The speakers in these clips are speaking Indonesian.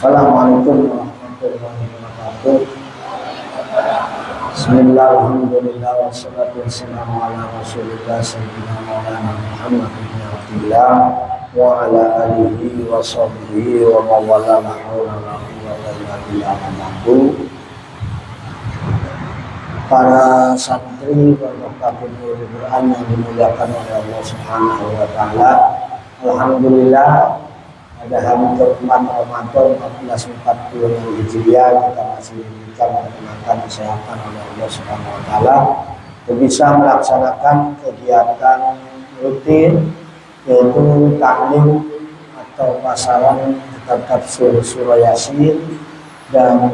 Assalamualaikum warahmatullahi wabarakatuh. Bismillah, alhamdulillah, wassalatu wassalamu ala rasulillah sayyidina maulana Muhammad bin Abdillah wa ala alihi wa sahbihi wa mawala la hawla wa la quwwata illa billah. Para santri pondok Tabligh Quran yang dimuliakan oleh Allah Subhanahu wa taala. Alhamdulillah pada hari ke-4 Ramadan 1440 Hijriah kita masih diberikan kenikmatan kesehatan oleh Allah Subhanahu wa taala untuk bisa melaksanakan kegiatan rutin yaitu taklim atau pasaran kitab tafsir surah Yasin dan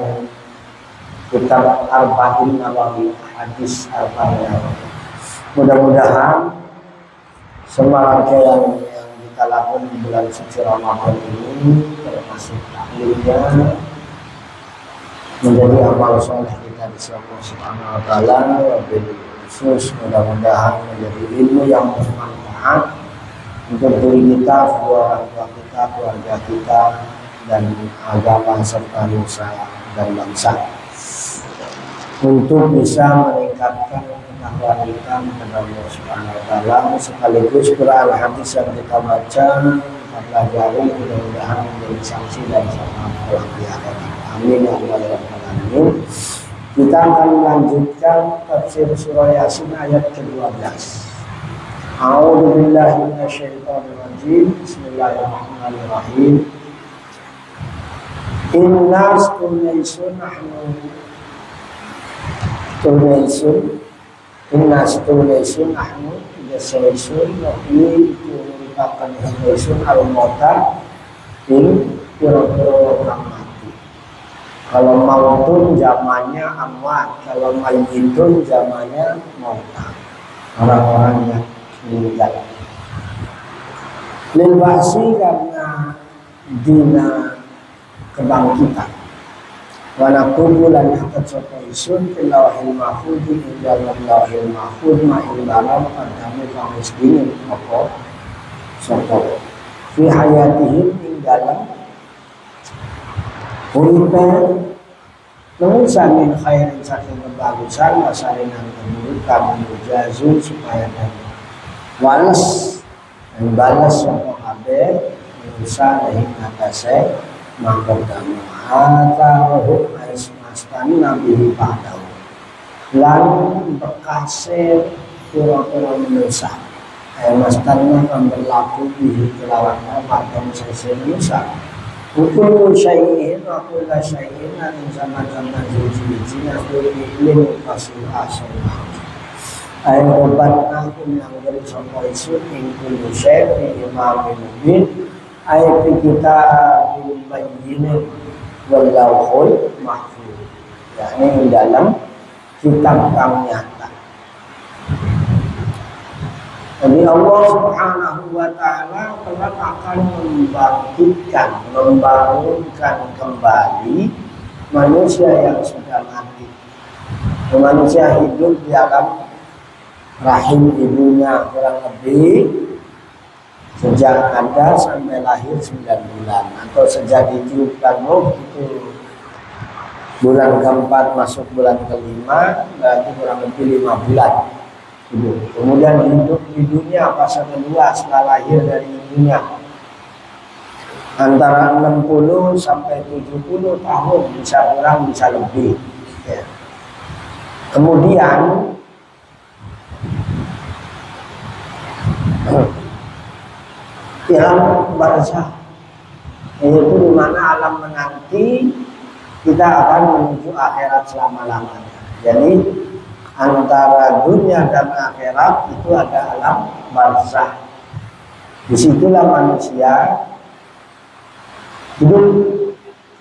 kitab Arba'in Nawawi, hadis Arba'in Nawawi. Mudah-mudahan semua rangkaian yang kita lakukan di bulan suci Ramadan ini termasuk taklimnya menjadi amal soleh kita di sisi Allah Subhanahu wa taala. Wabil khusus mudah-mudahan menjadi ilmu yang bermanfaat untuk diri kita, kedua orang tua kita, keluarga kita, dan agama serta nusa dan bangsa, untuk bisa meningkatkan ketakwaan kita kepada Allah Subhanahu wa taala, sekaligus Quran hadis yang kita baca kita pelajari mudah-mudahan menjadi sanksi dan syafaat kelak di akhirat. Amin ya rabbal alamin. Kita akan melanjutkan tafsir surah Yasin ayat ke-12. A'udzu billahi minasyaitonir rajim. Bismillahirrahmanirrahim. Inna stunaisun nahnu tunaisun inna tunaisun nahnu yasun nabi itu merupakan tunaisun al-mauta in piro-piro orang mati. Kalau mautun zamannya amwat, kalau mayyitun zamannya mauta, orang-orang yang meninggal. Lil ba'si karena dina kebangkitan. Walaupun lan yakat sapa isun fil lawhil mahfuz ing dalam lawhil mahfuz ma ing dalam kadame kamus dingin apa sapa fi hayatihim ing dalam uripe nusan min khairin saking kebagusan wasarinan keburukan mujazun supaya dan walas dan balas sapa kabeh nusan ing atase mangkotama atarohu aismastan nabi padau lan bekase pura-pura manusia aismastannya akan berlaku di kelawan padau sesi manusia hukum syai'in wa kullu syai'in an sama-sama jiji nasbul iklim fasil asal ayat obat aku yang dari sopo isu ing kullu syai'in imamin mubin ayat kita bayyinin wal lauhul mahfuz, yakni dalam kitab yang nyata. Jadi Allah Subhanahu wa taala telah akan membangunkan kembali manusia yang sudah mati. Manusia hidup di alam rahim ibunya kurang lebih sejak ada sampai lahir 9 bulan, atau sejak ditiupkan roh itu bulan keempat masuk bulan kelima, berarti kurang lebih 5 bulan hidup. Kemudian hidup di dunia fase kedua setelah lahir dari ibunya antara 60 sampai 70 tahun, bisa kurang bisa lebih ya. Kemudian alam barzah, yaitu di mana alam menanti kita akan menuju akhirat selama-lamanya. Jadi antara dunia dan akhirat itu ada alam barzah. Disitulah manusia hidup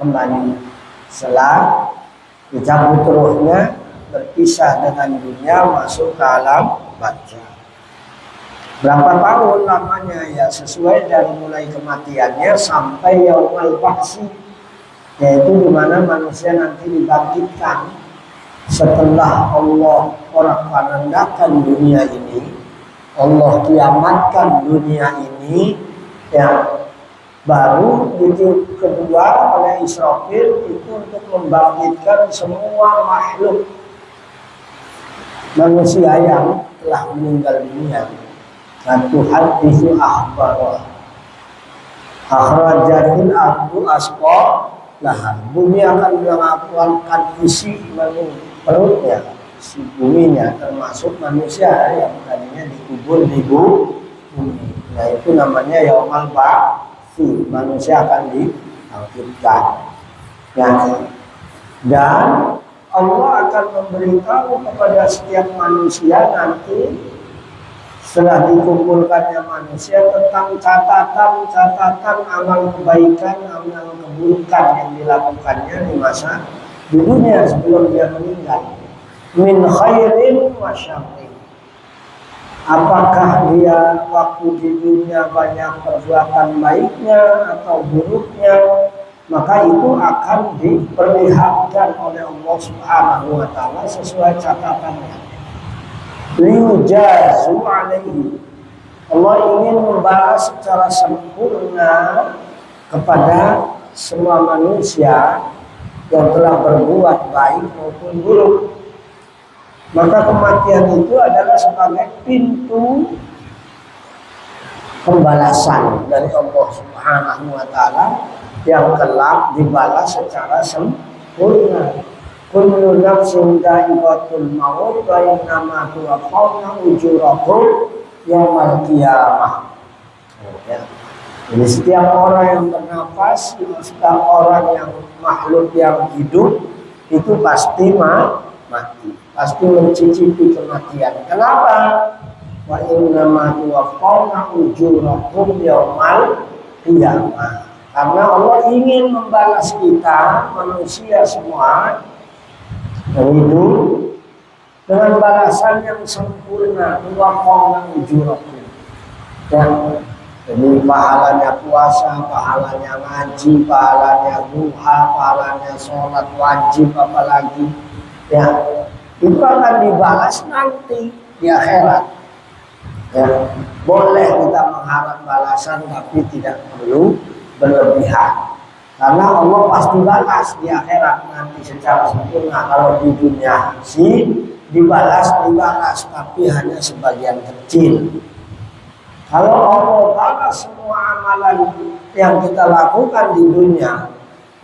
kembali setelah dicabut ruhnya, berpisah dengan dunia, masuk ke alam barzah. Berapa tahun lamanya ya, sesuai dari mulai kematiannya sampai yaumul ba'si, yaitu di mana manusia nanti dibangkitkan setelah Allah porak-porandakan dunia ini, Allah kiamatkan dunia ini ya, Baru ditiup kedua oleh Israfil itu untuk membangkitkan semua makhluk manusia yang telah meninggal dunia. Dan Tuhan itu akhbar akhrajatil ardu asqa lah, bumi akan mengeluarkan isi perutnya, isi buminya, termasuk manusia yang tadinya dikubur di bumi. Nah itu namanya yaumal ba'tsi, manusia akan dibangkitkan. Dan Allah akan memberitahu kepada setiap manusia nanti setelah dikumpulkannya manusia tentang catatan amal kebaikan, amal keburukan yang dilakukannya di masa di dunia sebelum dia meninggal. Min khairin wa syarrin. Apakah dia waktu di dunia banyak perbuatan baiknya atau buruknya, maka itu akan diperlihatkan oleh Allah Subhanahu wa taala sesuai catatannya. Liyujazu alaihi. Allah ingin membalas secara sempurna kepada semua manusia yang telah berbuat baik maupun buruk. Maka kematian itu adalah sebagai pintu pembalasan dari Allah Subhanahu wa taala yang kelak dibalas secara sempurna. Kullu nafsin dha'iqatul maut wa innama tuwaffawna ujurakum yaumal qiyamah. Jadi setiap orang yang bernafas, setiap orang yang makhluk yang hidup itu pasti mati, pasti mencicipi kematian. Kenapa? Wa innama tuwaffawna ujurakum yaumal qiyamah. Karena Allah ingin membalas kita manusia semua yang hidup dengan balasan yang sempurna, tuwaffawna ujurakum. Dan jadi pahalanya puasa, pahalanya ngaji, pahalanya duha, pahalanya sholat wajib, apalagi ya itu akan dibalas nanti di akhirat. Ya, boleh kita mengharap balasan tapi tidak perlu berlebihan. Karena Allah pasti balas di akhirat nanti secara sempurna. Kalau di dunia sih dibalas, tapi hanya sebagian kecil. Kalau Allah balas semua amalan yang kita lakukan di dunia,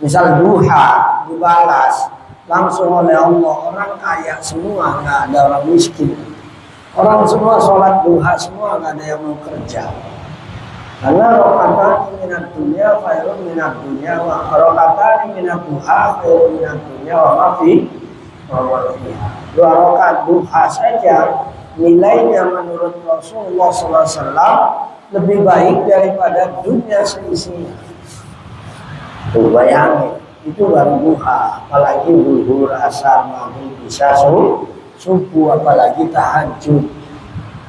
misal duha dibalas langsung oleh Allah, orang kaya semua, nggak ada orang miskin. Orang semua sholat duha semua, nggak ada yang mau kerja. Karena rokatan minat dunia, khairun minat dunia, rokatan minat duha, khairun minat dunia, wa mafi. Dua rokat duha saja nilainya menurut Rasulullah SAW lebih baik daripada dunia seisinya. Tuh bayangin, itu baru duha, apalagi zuhur, asar, maghrib, isya, subuh, apalagi tahajud.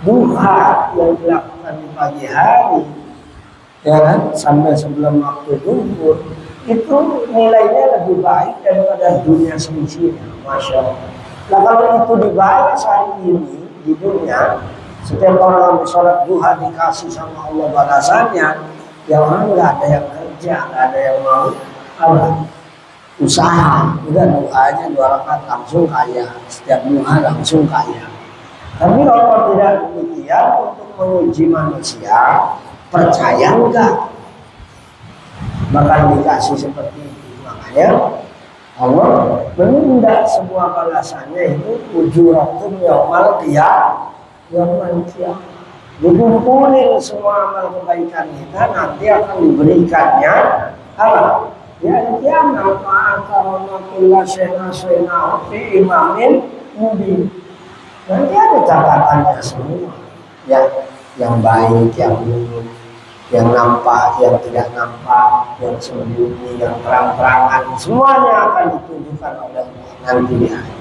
Duha yang dilakukan di pagi hari, ya kan, sampai sebelum waktu zuhur, itu nilainya lebih baik daripada dunia seisinya. Masya Allah. Nah kalau itu dibalas hari ini di dunia, setiap orang yang sholat duha dikasih sama Allah balasannya, ya orang nggak ada yang kerja, nggak ada yang mau usaha, udah duha aja 2 rakaat langsung kaya, setiap duha langsung kaya. Tapi Allah tidak demikian untuk menguji manusia, percaya enggak bakal dikasih seperti itu. Makanya Allah menunda semua balasannya itu ujurakum yaumal qiyamah. Dikumpulin semua amal kebaikan kita, nanti akan diberikannya apa? Ya kiamat, ma'akarona kulla sena fi imamin mubin. Nanti ada catatannya semua, ya, yang baik, yang buruk, yang nampak, yang tidak nampak, yang sembunyi, yang terang-terangan, semuanya akan ditunjukkan oleh Allah nanti di akhir.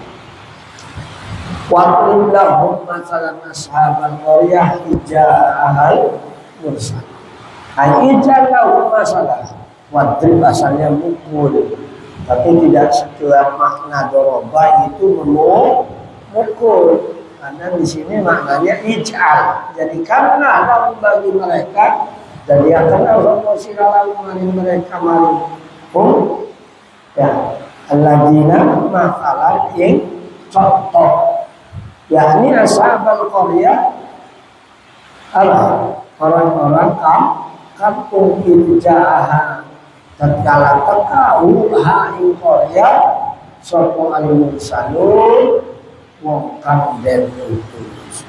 Wa lahum masalan ashabal qaryah ija'al mursal. Ija'al masalah. Wadrib asalnya mukul, tapi tidak setiap makna doroba itu memukul. Karena di sini maknanya ij'al. Jadi karena ada bagi mereka Dan dia kenal Allah sira lalu maring mereka maring ya alladzina masalah yang contoh yakni ashabul qaryah orang-orang kampung Irja'aha tatkala tekau ha ing qaryah sapa al-mursalun wong kang den utus.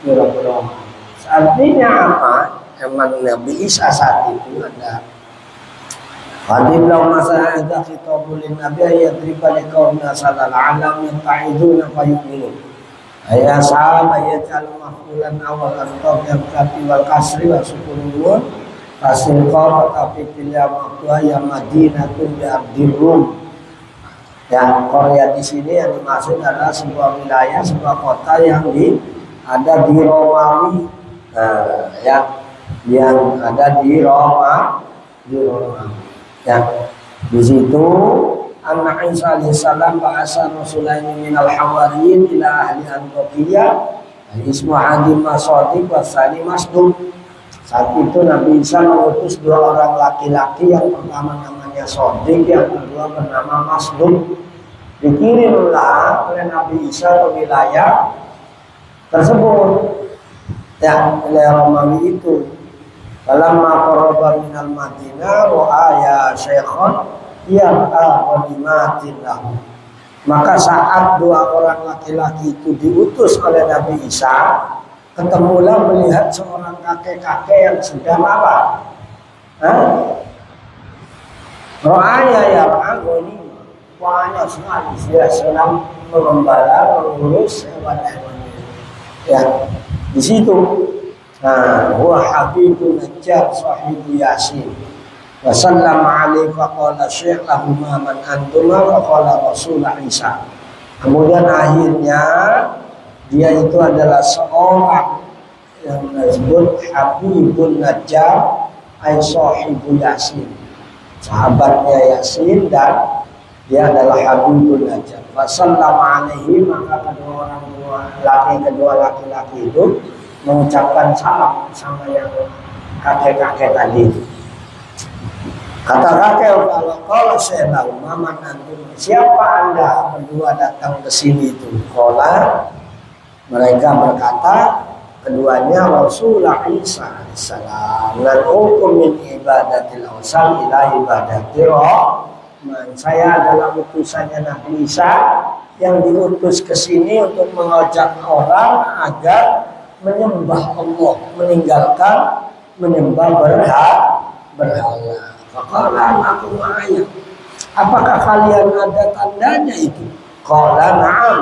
Artinya apa? Emang Nabi Isa saat itu ada Qadim lau masa ada khitabul Nabi ayat ribali kaum nasalal alam yang ta'iduna fayu'minun ayat sahab ayat jalu mahfulan awal arqab yang kati wal kasri wa sukunun kasir qab tapi pilih maktua yang madinatun di ardirum ya. Korea di sini yang dimaksud adalah sebuah wilayah, sebuah kota yang ada di Romawi ya, yang ada di Romawi ya. Di situ Anna Isa alaihissalam bahasa Rasulullah minal hawariyin ila ahli Antioquia ismu Hadim Masodiq wasani Masdum. Saat itu Nabi Isa mengutus dua orang laki-laki, yang pertama namanya Sodiq, yang kedua bernama Masdum. Dikirimlah oleh Nabi Isa ke wilayah tersebut ya, wilayah Romawi itu. Dalam maqarraba minal Madinah ro'aya syekhon yar'a wa dimatin lahu. Maka saat dua orang laki-laki itu diutus oleh Nabi Isa, ketemulah melihat seorang kakek-kakek yang sedang apa? Ro'aya yar'a ini banyak sekali dia sedang mengembala, mengurus hewan-hewan ya. Di situ huwa Habibun Najjar sahibu Yasin wa sallama alaihi wa qala syekh lahuma man antuma wa qala Rasul Isa. Kemudian akhirnya dia itu adalah seorang yang disebut Habibun Najjar ay sahibu Yasin, sahabatnya Yasin, dan dia adalah Habibun Najjar. Wa sallama alaihi, maka kedua laki-laki itu mengucapkan salam sama yang kakek-kakek tadi. Kata kakek, kalau saya tahu maman antum, siapa anda berdua datang ke sini itu? Kola, mereka berkata keduanya Rasulullah Isa alaihissalam dan hukum min ibadatil awsan ila ibadatil rahman. Saya adalah utusannya Nabi Isa yang diutus ke sini untuk mengajak orang agar menyembah Allah, meninggalkan menyembah berhala. Faqala aku ma'aya, apakah kalian ada tandanya itu? Qala na'am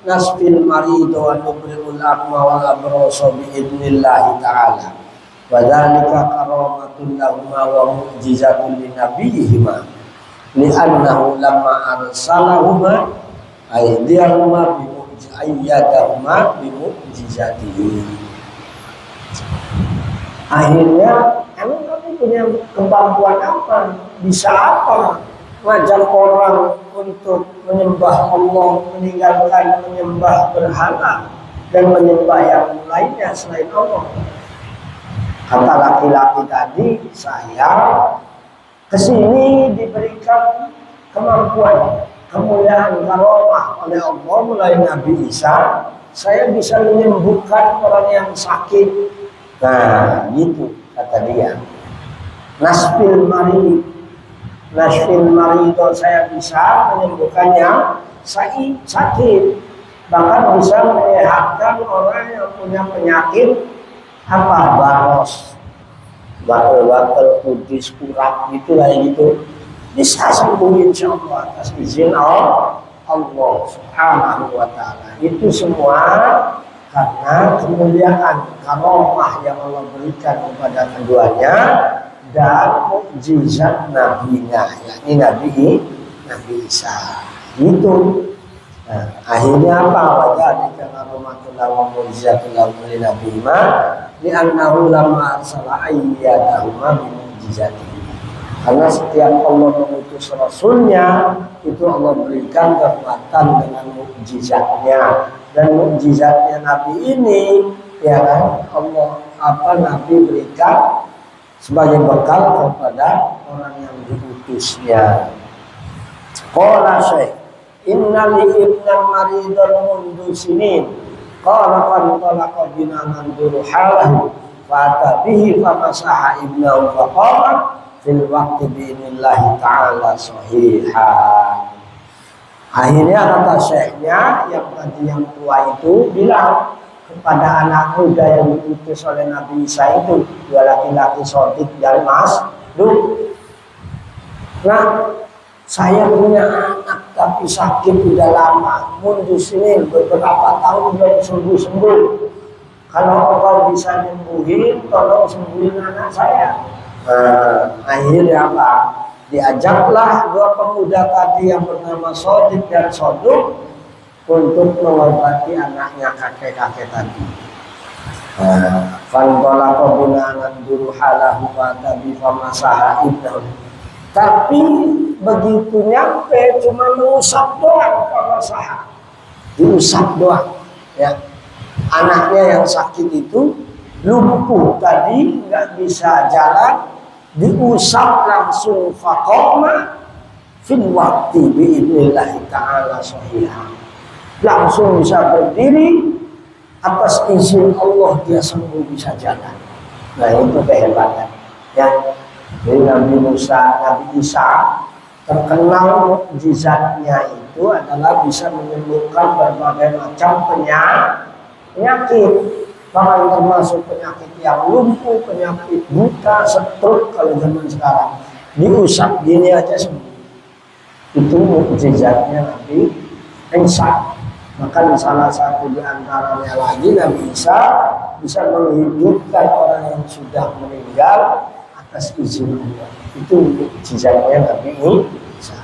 nasfil maridu wa nubri'ul akma wal abrasa bi'idnillahi ta'ala wa dhalika karamatul lahuma wa mu'jizatun linabiyihima li'annahu lamma arsalahuma aydiyahuma ayyadahuma bimu'jizatihi. Akhirnya emang kamu punya kemampuan apa? Bisa apa? Ngajak orang untuk menyembah Allah, meninggalkan menyembah berhala dan menyembah yang lainnya selain Allah. Kata laki-laki tadi, saya kesini diberikan kemampuan, kemuliaan, karomah oleh Allah melalui Nabi Isa. Saya bisa menyembuhkan orang yang sakit. Nah, gitu kata dia. Nasfil mari itu saya bisa menyembuhkan yang sakit, bahkan bisa menyehatkan orang yang punya penyakit apa? Baros, batal kudis, kurak gitu lah gitu. Bisa sembuh insya Allah atas izin Allah subhanahu wa ta'ala. Itu semua karena kemuliaan karomah yang Allah berikan kepada keduanya dan mukjizat nabinya, yakni Nabi Isa. Itu akhirnya apa? Wajah di karomatullah wa mukjizatullah li nabiyima li'annahu lamma arsala ayyadahuma bi mukjizatihi. Karena setiap Allah mengutus Rasulnya, itu Allah berikan kekuatan dengan mukjizatnya. Dan mukjizatnya Nabi ini, ya kan, Nabi berikan sebagai bekal kepada orang yang diutusnya. Qala Syekh, inna li ibnan maridun mundu sinin qala fantalaqa bina manduru halahu fa'ata bihi famasaha ibnahu faqama fil waqti bi'inillahi ta'ala sahihan. Akhirnya kata syekhnya yang tadi yang tua itu bilang kepada anak muda yang diutus oleh Nabi Isa itu, dua laki-laki Sodik dan Masduk. Nah, saya punya anak tapi sakit udah lama, mundur sini beberapa tahun belum sembuh-sembuh. Kalau engkau bisa nyembuhin, tolong sembuhin anak saya. Akhirnya apa? Diajaklah dua pemuda tadi yang bernama Sodik dan Soduk untuk mengobati anaknya kakek-kakek tadi. Fantalaqa bina manduru halahu fa'ata bihi famasaha ibnahu. Tapi begitu nyampe cuma mengusap doang, famasaha. Diusap doang, ya. Anaknya yang sakit itu lumpuh tadi, nggak bisa jalan, diusap langsung faqama fil waqti bi'idnillahi ta'ala sahihan. Langsung bisa berdiri, atas izin Allah dia sembuh bisa jalan. Nah itu kehebatan ya. Jadi Nabi Isa terkenal mukjizatnya itu adalah bisa menyembuhkan berbagai macam penyakit. Bahkan termasuk penyakit yang lumpuh, penyakit buta, stroke kalau zaman sekarang. Diusap gini aja sembuh. Itu mukjizatnya Nabi Isa. Maka salah satu di antaranya lagi Nabi Isa bisa menghidupkan orang yang sudah meninggal atas izin Allah. Itu mukjizatnya Nabi Isa.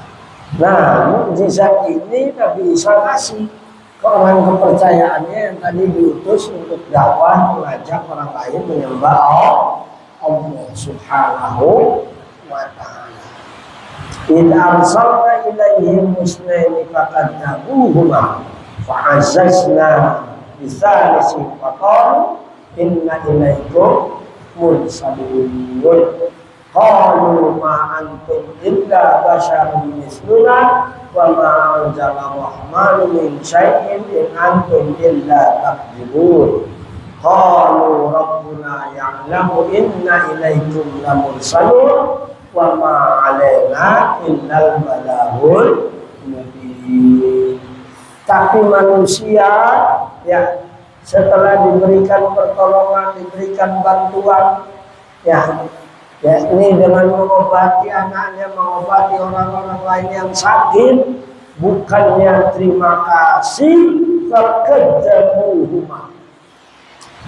Nah, mukjizat ini Nabi Isa kasih ke orang kepercayaannya yang tadi diutus untuk dakwah mengajak orang lain menyembah Allah Subhanahu wa ta'ala. In arsalna ilaihim musnaini faqaddabuhuma fa'azzazna bisalisi faqalu inna ilaikum mursalun. Qalu ma antum illa basyarun misluna wa ma anzala rahmanu min syai'in in antum illa takdzibun. Qalu rabbuna ya'lamu inna ilaikum lamursalun wa ma 'alaina illal balaghul mubin. Tapi manusia ya setelah diberikan pertolongan, diberikan bantuan ya ini dengan mengobati anaknya, mengobati orang-orang lain yang sakit, bukannya terima kasih, fakadzabuhuma.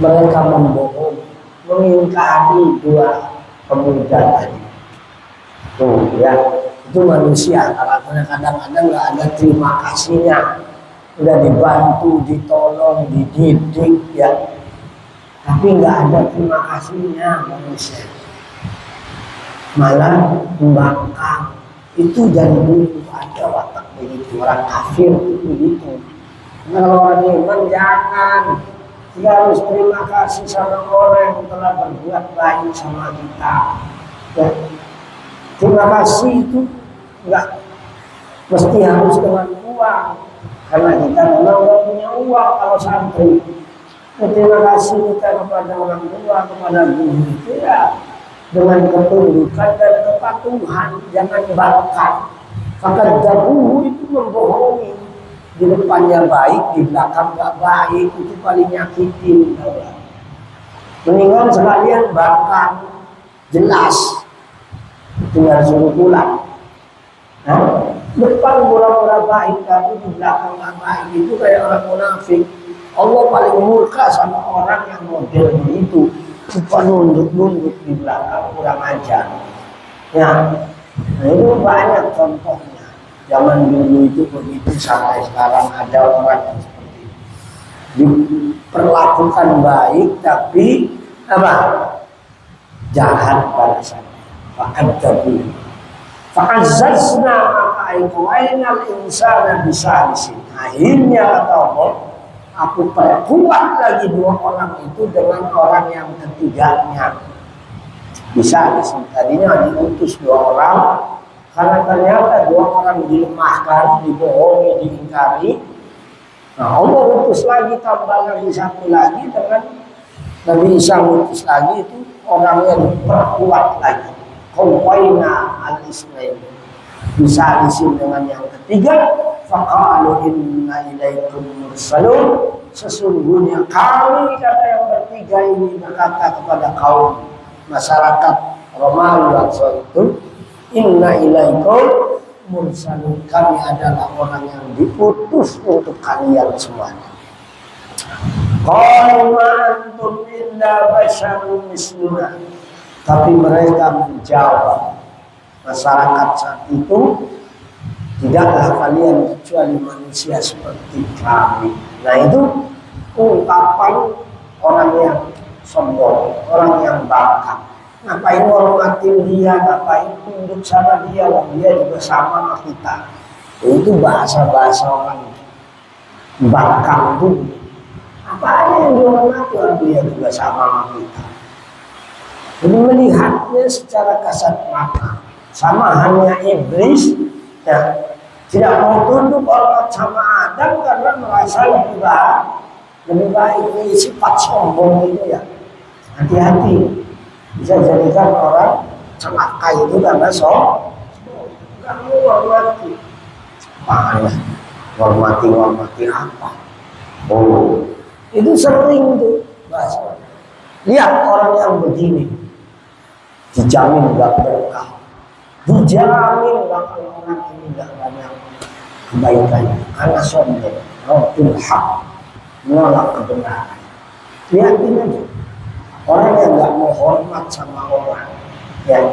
Mereka membohong, mengingkari dua pemuda tadi. Tuh ya, itu manusia. Kadang-kadang nggak ada terima kasihnya. Udah dibantu, ditolong, dididik ya, tapi nggak ada terima kasihnya manusia. Malah membangkang. Itu dari dulu ada watak begitu, orang kafir itu begitu. Kalau orang iman jangan, kita harus terima kasih sama orang yang telah berbuat baik sama kita ya. Terima kasih itu nggak mesti harus dengan uang, karena kita memang nggak punya uang kalau santri. Terima kasih kita kepada orang tua, kepada guru itu ya dengan ketundukan dan kepatuhan, jangan bangkang. Fakadzabuhu itu membohongi, di depannya baik, di belakang nggak baik, itu paling nyakitin. Mendingan sekalian bangkang, jelas, tinggal suruh pulang. Depan pura-pura baik, tapi di belakang nggak baik, itu kayak orang munafik. Allah paling murka sama orang yang model begitu, lupa nunduk-nunduk di belakang, kurang ajar. Ya, nah itu banyak contohnya. Zaman dulu itu begitu, sampai sekarang ada orang yang seperti itu. Diperlakukan baik, tapi apa? Jahat balasannya. Fakadzabuhu. Fa'azzazna ma'aikuwainal insana bisalisin. Akhirnya kata Allah, aku perkuat lagi dua orang itu dengan orang yang ketiganya. Bisa tadinya diutus 2 orang, karena ternyata 2 orang dilemahkan, dibohongi, diingkari. Nah, Allah utus lagi, tambah lagi 1 lagi dengan Nabi Isa utus lagi, itu orangnya diperkuat lagi. Qawaina al-Ismail, bisa diisi dengan yang ketiga, faqalu inna ilaikum mursalun, sesungguhnya kami, kata yang bertiga ini, berkata kepada kaum masyarakat Romawi waktu itu, inna ilaikum mursalun, kami adalah orang yang diutus untuk kalian semuanya. Qalu ma antum illa basyarun misluna, tapi mereka menjawab, masyarakat saat itu, tidaklah kalian kecuali manusia seperti kami. Nah, itu ungkapan orang yang sombong, orang yang bangka. Ngapain hormatin dia, ngapain tunduk sama dia, dia juga sama sama kita. Itu bahasa-bahasa orang bangka itu. Apa yang dihormati, dia juga sama sama kita. Jadi melihatnya secara kasat mata, sama hanya iblis ya, tidak mau tunduk hormat sama Adam karena merasa lebih baik. Ini sifat sombong itu ya. Hati-hati, bisa jadikan orang celaka itu karena sombong. Kamu hormati, apaan? Hormati apa? Oh, itu sering tuh bahasa. Lihat orang yang begini, dijamin gak berkah, dijamin bakal orang ini gak banyak kebaikannya karena sombong. Rabbul haq, menolak kebenaran. Lihatin aja orang yang gak mau hormat sama orang, yang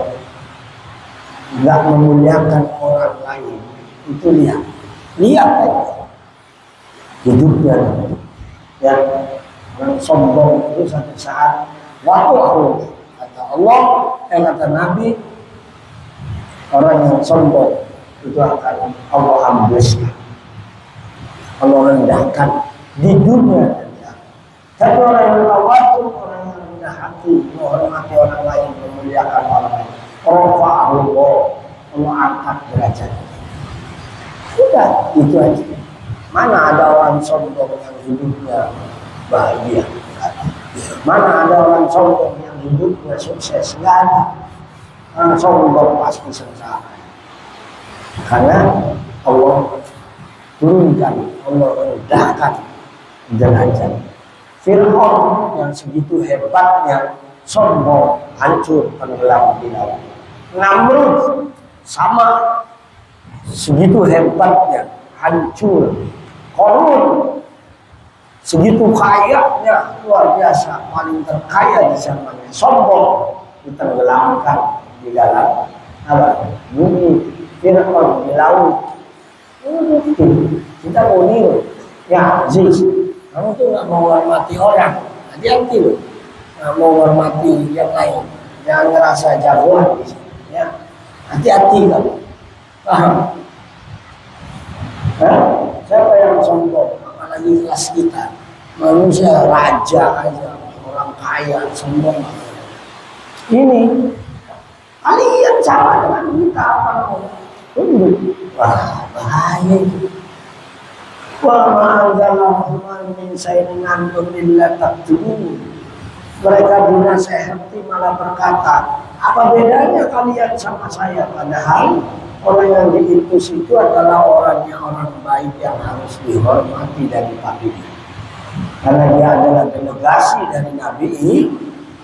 gak memuliakan orang lain, itu lihat aja hidupnya. Yang sombong itu satu saat waktu Allah, kata Allah, kata Nabi, orang yang sombong itu akan Allah hembuskan, Allah rendahkan di dunia dan di akhirat. Tapi orang yang tawadhu, orang yang rendah hati, menghormati orang lain, memuliakan orang lain, rafa'ahullah, Allah angkat derajatnya. Sudah, itu aja. Mana ada orang sombong yang hidupnya bahagia? Mana ada orang sombong yang hidupnya sukses? Nggak ada. Orang sombong pasti sengsara. Karena Allah turunkan, Allah rendahkan derajat. Fir'aun yang segitu hebatnya sombong, hancur, tenggelam di laut. Namrud sama, segitu hebatnya, hancur. Qarun segitu kayanya, luar biasa, paling terkaya di zamannya, sombong, ditenggelamkan di dalam bumi. Fir'aun di laut. Kita mau niru, ya Aziz, kamu tuh nggak mau hormati orang, hati-hati loh, nggak mau hormati yang lain, jangan ngerasa jagoan di sini, ya hati-hati kamu, paham? Siapa yang sombong, apalagi kelas kita, manusia raja aja, orang kaya sombong. Ini kalian sama dengan kita, apa tunduk. Wah, bahaya itu. Wa ma'anzalallahu min syai'in antum illa taqtulun. Mereka dinasehati malah berkata, apa bedanya kalian sama saya? Padahal orang yang diutus itu adalah orang baik yang harus dihormati dan dipatuhi. Karena dia adalah delegasi dari Nabi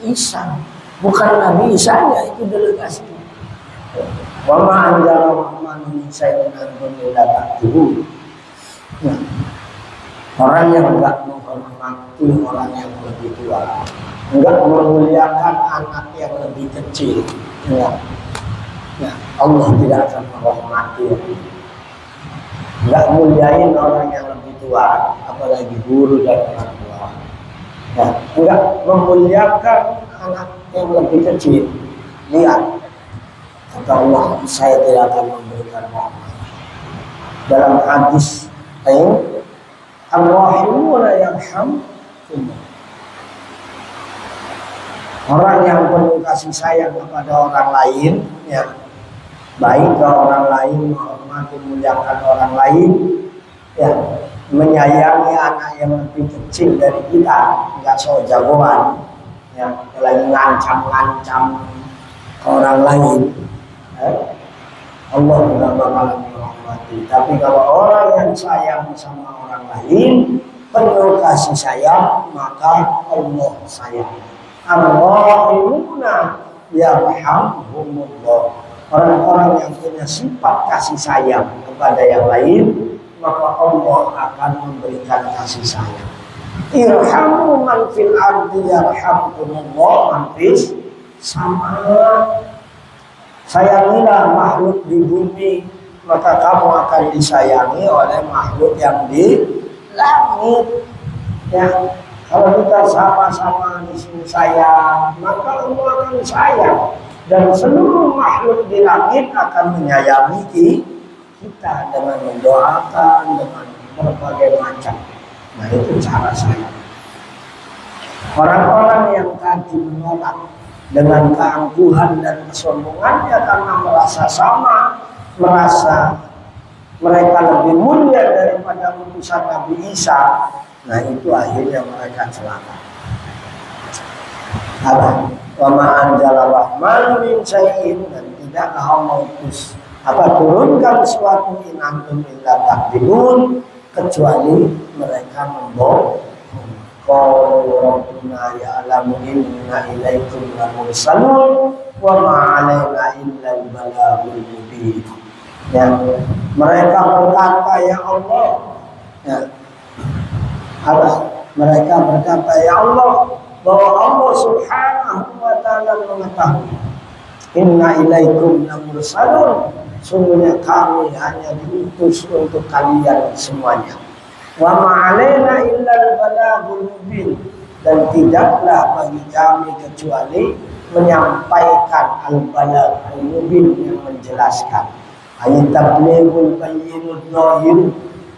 Isa. Bukan Nabi Isa-nya, itu delegasi. Wa ma anzalallahu min syai'in antum illa taqtulun. Orang yang enggak menghormati orang yang lebih tua, enggak memuliakan anak yang lebih kecil, ya. Allah tidak akan menghormati. Enggak muliain orang yang lebih tua, apalagi guru dan orang tua. Ya, enggak memuliakan anak yang lebih kecil. Lihat, kata Allah, saya tidak akan memberikan rahmat. Dalam hadis lain, ar-rahimuna yarhamkumullah. Orang yang penuh kasih sayang kepada orang lain, ya, baik ke orang lain, menghormati, muliakan orang lain, ya, menyayangi anak yang lebih kecil dari kita, nggak so jagoan, ya, lagi ngancam-ngancam orang lain, ya. Allah tidak bakalan merahmati. Tapi kalau orang yang sayang sama orang lain, penuh kasih sayang, maka Allah sayang. Allahumma yarhamhumullah. Orang-orang yang punya sifat kasih sayang kepada yang lain, maka Allah akan memberikan kasih sayang. Irhamu man fil ardi yarhamkumullah man fis sama. Sayangilah makhluk di bumi, maka kamu akan disayangi oleh makhluk yang di langit. Ya, kalau kita sama-sama di sini sayang, maka Allah akan sayang, dan seluruh makhluk di langit akan menyayangi kita dengan mendoakan, dengan berbagai macam. Nah, itu cara sayang. Orang-orang yang tadi menolak dengan keangkuhan dan kesombongannya karena merasa sama, merasa mereka lebih mulia daripada utusan Nabi Isa, nah itu akhirnya mereka celaka. Wa ma anzala rahman min syai'in, dan tidaklah Allah mengutus turunkan suatu in antum illa takdirun, kecuali mereka membohong. Qalu rabbuna ya'lamu inna ilaikum lamursalun wa ma 'alaina illa al-balaghul mubin. Ya, mereka berkata, ya Allah, ya, mereka berkata, ya Allah, bahwa Allah subhanahu wa ta'ala mengatakan, inna ilaikum lamursalun, sungguhnya kami hanya diutus untuk kalian semuanya. Wa ma'alaina illal balaghul mubin, dan tidaklah bagi kami kecuali menyampaikan al-balaghul mubin, yang menjelaskan. Ayat tablighul bayyinul dhahir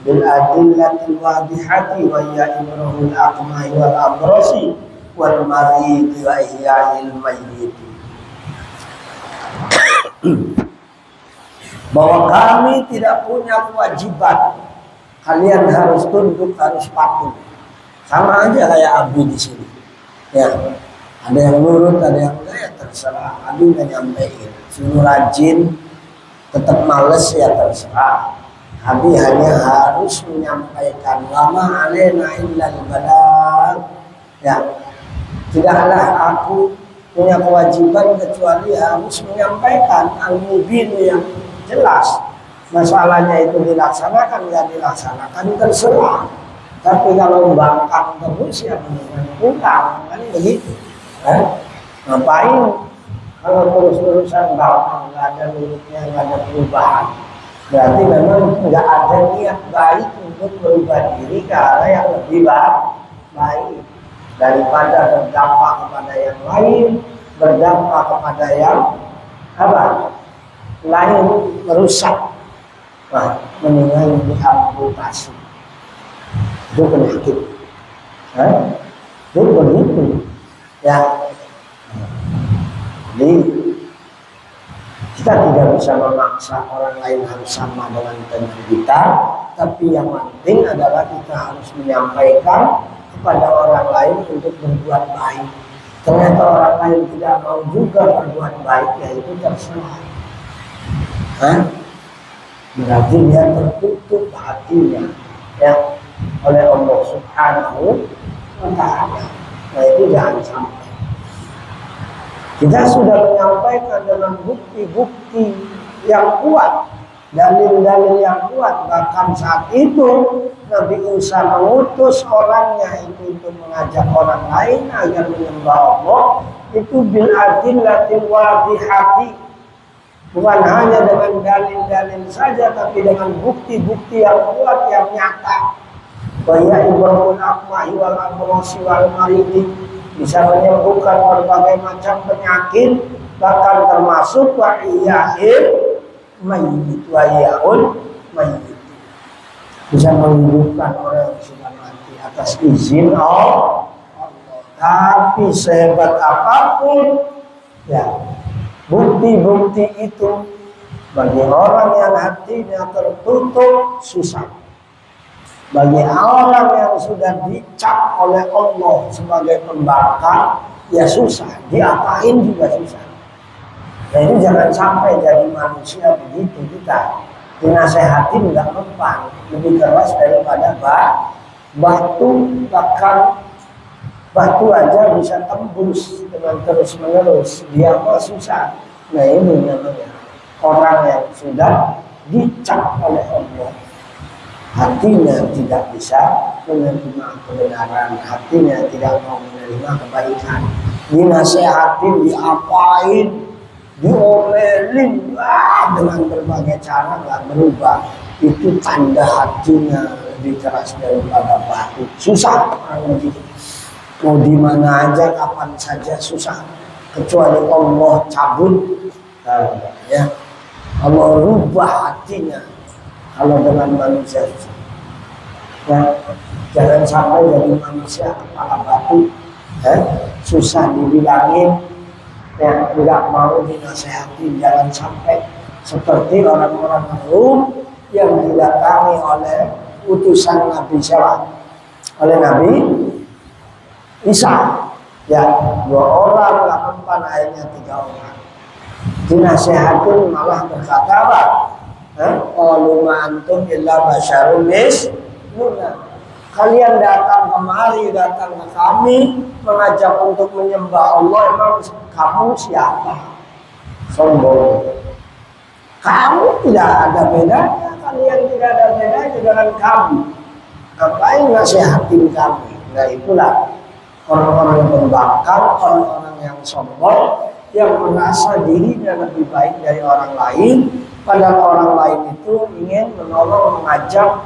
bil adillatil wadihati wa ya ibrahul aqma'i wal abrasi wal marid wa ihya'il mayyit. Bahwa kami tidak punya kewajiban, kalian harus tunduk, harus patuh. Sama aja kayak Abi di sini. Ya, ada yang nurut, ada yang enggak, ya terserah. Abi nggak nyampein. Suruh rajin, tetap males, ya terserah. Abi hanya harus menyampaikan lama alena illal balagh. Ya, tidaklah aku punya kewajiban kecuali harus menyampaikan al-mubin yang jelas. Masalahnya itu dilaksanakan, ya dilaksanakan, terserah. Tapi kalau bangkang terus, ya mendingan pulang, kan begitu. Ngapain kalau terus-terusan bangkang, nggak ada nurutnya, nggak ada perubahan? Berarti memang nggak ada niat baik untuk berubah diri ke arah yang lebih baik, daripada berdampak kepada yang lain, berdampak kepada yang lain, merusak. Nah, mendingan diamputasi. Itu penyakit. Itu begitu. Ya. Jadi kita tidak bisa memaksa orang lain harus sama dengan kita, tapi yang penting adalah kita harus menyampaikan kepada orang lain untuk berbuat baik. Ternyata orang lain tidak mau juga berbuat baik, ya itu terserah. Berarti dia tertutup hatinya, ya, oleh Allah subhanahu wa ta'ala. Nah, itu jangan sampai. Kita sudah menyampaikan dengan bukti-bukti yang kuat, dalil-dalil yang kuat. Bahkan saat itu Nabi Isa mengutus orangnya itu untuk mengajak orang lain agar menyembah Allah, itu bil adillatil wadihati. Bukan hanya dengan dalil-dalil saja, tapi dengan bukti-bukti yang kuat, yang nyata. Bahaya ibrahul aqma'i wal abrasi wal maridi, bisa menyembuhkan berbagai macam penyakit, bahkan termasuk wa ihya'il mayyit, wa ihya'ul mayyit, bisa menghidupkan orang yang sudah mati atas izin Allah. Tapi sehebat apapun, ya bukti-bukti itu bagi orang yang hatinya tertutup susah. Bagi orang yang sudah dicap oleh Allah sebagai pembangkang, ya susah. Diapain juga susah. Jadi jangan sampai jadi manusia begitu kita. Dinasehatin nggak mempan, lebih keras daripada batu. Bahkan batu aja bisa tembus dengan terus menerus. Dia mah susah. Nah ini namanya orang yang sudah dicap oleh Allah. Hatinya tidak bisa menerima kebenaran, hatinya tidak mau menerima kebaikan. Dinasehatin, diapain, diomelin, dengan berbagai cara nggak berubah. Itu tanda hatinya lebih keras daripada batu. Susah orang begitu. Mau di mana aja, kapan saja susah. Kecuali Allah cabut, ya Allah rubah hatinya. Kalau dengan manusia susah, ya, jangan sampai jadi manusia kepala batu, susah dibilangin, ya, tidak mau dinasehati. Jangan sampai seperti orang-orang Rum yang didatangi oleh utusan Nabi siapa? Oleh Nabi Isa, ya, 2 orang, 8 akhirnya 3 orang. Dinasehatin malah berkata apa? Qalu ma antum illa basyarun misluna. Kalian datang kemari, datang ke kami mengajak untuk menyembah Allah, emang kamu siapa? Sombong. Kamu tidak ada bedanya, kalian tidak ada bedanya dengan kami. Ngapain nasihatin kami? Nah itulah orang-orang pembangkang, orang-orang yang sombong, yang merasa dirinya lebih baik dari orang lain. Padahal orang lain itu ingin menolong, mengajak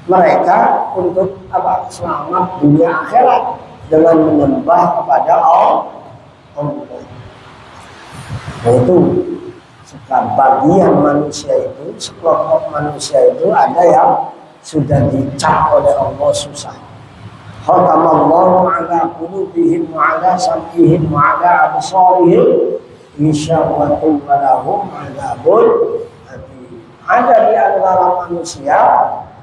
mereka untuk apa? Selamat dunia akhirat dengan menyembah kepada Allah. Nah itu sebagian manusia itu, sekelompok manusia itu ada yang sudah dicap oleh Allah susah. Khatamallahu ala qulubihim wa ala sam'ihim wa ala absarihim Isyawatu walahum azabun hati. Ada di antara manusia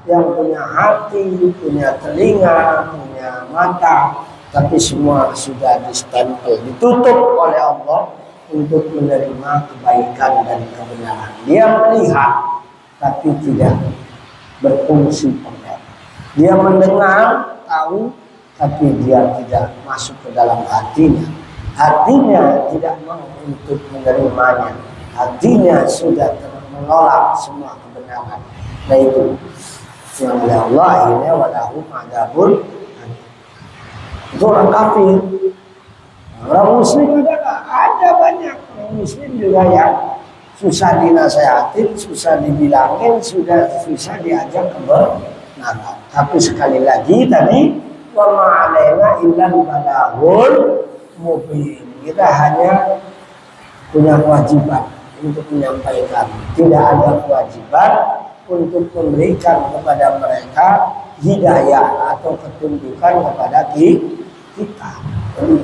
yang punya hati, punya telinga, punya mata, tapi semua sudah distempel, ditutup oleh Allah untuk menerima kebaikan dan kebenaran. Dia melihat, tapi tidak berfungsi pendengar. Dia mendengar, tahu, tapi dia tidak masuk ke dalam hatinya. Hatinya tidak mau untuk menerimanya. Hatinya sudah menolak semua kebenaran. Nah itu yang oleh Allah akhirnya walahum adzabun. Itu orang kafir. Orang muslim ada banyak. Orang muslim juga yang susah dinasehatin, susah dibilangin, sudah susah diajak kebenaran. Tapi sekali lagi tadi wa ma'alaina illa balagul mubin. Kita hanya punya kewajiban untuk menyampaikan, tidak ada kewajiban untuk memberikan kepada mereka hidayah atau ketunjukan kepada kita. Jadi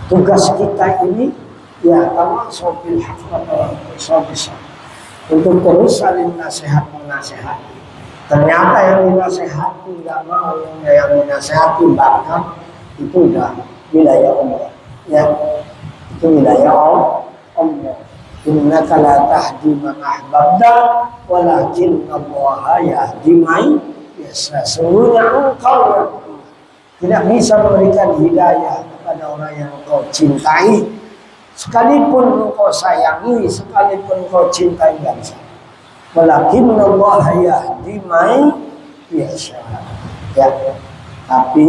tugas kita ini ya kama sobil haq atau sobis untuk terus saling nasihat menasihat. Ternyata yang dinasehati nggak mau, yang dinasehati bahkan itu udah wilayah Allah. Ya, itu wilayah Allah. Innaka la tahdi man ahbabta walakin Allah yahdi man yasha. Sesungguhnya engkau tidak bisa memberikan hidayah kepada orang yang engkau cintai, sekalipun engkau sayangi, sekalipun engkau cintai bangsa. Walakin Allah yahdi man yasha. Ya, tapi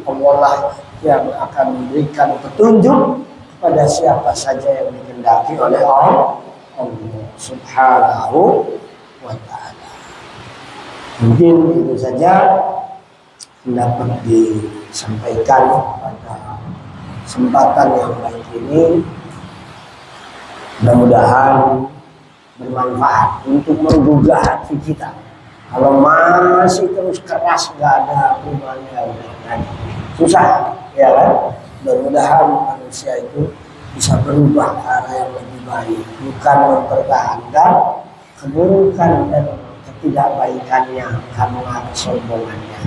Allah lah yang akan memberikan petunjuk pada siapa saja yang dikehendaki oleh Allah Subhanahu wa ta'ala. Mungkin itu saja dapat disampaikan pada kesempatan yang baik ini. Mudah-mudahan bermanfaat untuk menggugah hati kita. Kalau masih terus keras, nggak ada hubungannya, susah, ya kan? Mudah-mudahan manusia itu bisa berubah ke arah yang lebih baik, bukan mempertahankan keburukan dan ketidakbaikannya karena kesombongannya.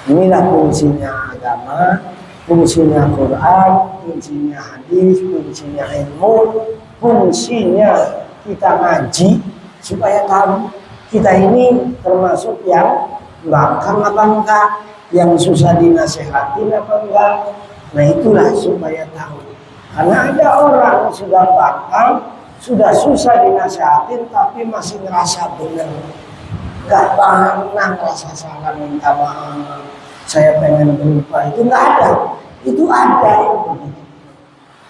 Inilah fungsinya agama, fungsinya Quran, fungsinya hadis, fungsinya ilmu, fungsinya kita ngaji supaya tahu kita ini termasuk yang bangkang apa enggak, yang susah dinasehatin apa enggak. Nah itulah supaya tahu. Karena ada orang sudah bangkang, sudah susah dinasehatin tapi masih ngerasa benar. Gak pernah ngerasa salah, minta maaf, saya pengen berubah, itu nggak ada. Itu ada yang begitu.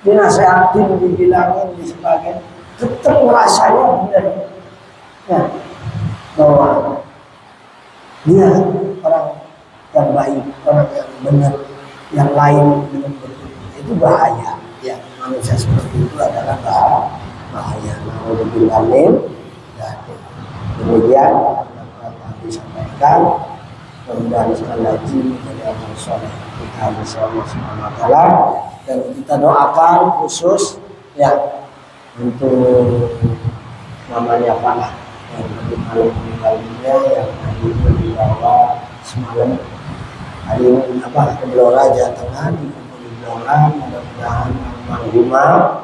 Dinasehatin, dibilangin, disebagainya, tetap merasanya benar. Nah, bahwa dia orang yang baik, orang yang benar, yang lain belum betul, itu bahaya. Ya, manusia seperti itu adalah bahaya. Alhamdulillah. Demikian disampaikan, mudah-mudahan sekali lagi menjadi amal soleh kita bersama Subhanahu wa taala, dan kita doakan khusus ya untuk namanya Pak yang malam meninggal dunia, yang hari ini dibawa semalam, hari ini ke Blora Jawa Tengah, di Blora. Mudah-mudahan almarhumah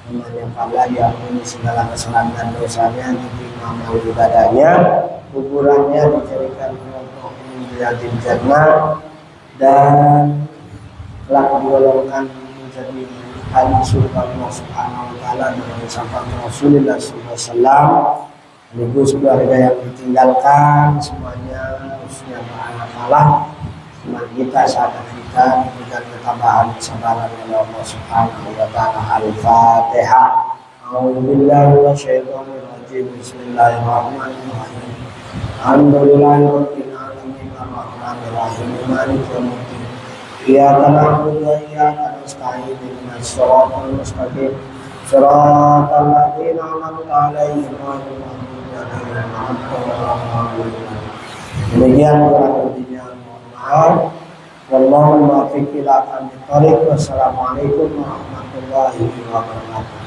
namanya Pak diampuni segala kesalahan dan dosanya, diterima amal ibadahnya, kuburannya dijadikan kelompok menjadi jannah, dan telah digolongkan menjadi ahli surga Allah Subhanahu wa taala dengan syafaat Rasulullah SAW. Sekaligus keluarga yang ditinggalkan semuanya, khususnya anak-anak teman kita, sahabat kita, diberikan ketabahan kesabaran oleh Allah Subhanahu wa taala. Al-Fatihah. A'udzubillahi minasyaitonir rajim. Bismillahirrahmanirrahim. Alhamdulillahirabbil alamin arrahmanir rahim maliki yaumiddin. Iyyaka na'budu wa iyyaka nasta'in. Ihdinas siratal mustaqim. Shiratal ladzina an'amta 'alaihim ghairil maghdubi 'alaihim waladdallin. Demikian kurang lebihnya, mohon maaf. Wallahu muwaffiq ila aqwamit thoriq. Wassalamualaikum warahmatullahi wabarakatuh.